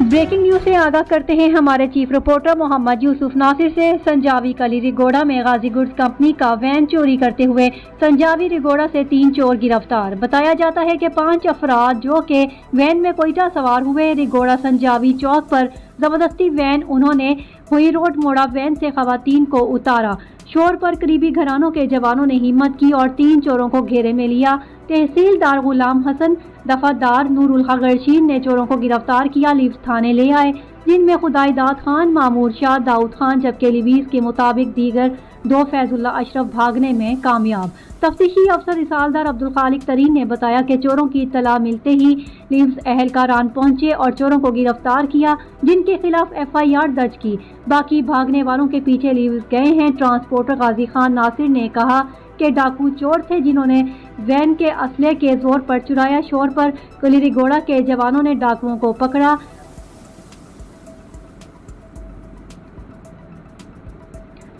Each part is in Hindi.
ब्रेकिंग न्यूज से आगाह करते हैं हमारे चीफ रिपोर्टर मोहम्मद यूसुफ नासिर से। संजावी कली रिगोड़ा में गाजी गुड्स कंपनी का वैन चोरी करते हुए संजावी रिगोड़ा से 3 चोर गिरफ्तार। बताया जाता है कि 5 अफराद जो के वैन में कोयटा सवार हुए रिगोड़ा संजावी चौक पर जबरदस्ती वैन उन्होंने हुई रोड मोड़ा वैन से खवातीन को उतारा। शोर पर करीबी घरानों के जवानों ने हिम्मत की और 3 चोरों को घेरे में लिया। तहसीलदार गुलाम हसन, दफादार नूरुल हक गरशीन ने चोरों को गिरफ्तार किया, लीव्स थाने ले आए, जिनमें खुदाईदाद खान, मामूर शाह, दाऊद खान, जबकि लीव्स के मुताबिक दीगर 2 फैजुल्ला अशरफ भागने में कामयाब। तफ्तीशी अफसर रिसालदार अब्दुल खालिक तरीन ने बताया कि चोरों की इत्तला मिलते ही लीव्स एहलकारान पहुंचे और चोरों को गिरफ्तार किया, जिनके खिलाफ FIR दर्ज की। बाकी भागने वालों के पीछे लीव्स गए हैं। ट्रांसपोर्टर गाजी खान नासिर ने कहा कि डाकू चोर थे जिन्होंने वैन के असले के जोर पर चुराया। शोर पर कलीरिगोड़ा के जवानों ने डाकुओं को पकड़ा।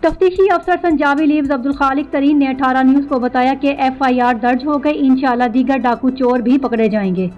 तफ्तीशी अफसर संजावी लीव्स अब्दुल खालिक तरीन ने 18 न्यूज़ को बताया कि FIR दर्ज हो गई। इंशाअल्लाह दीगर डाकू चोर भी पकड़े जाएंगे।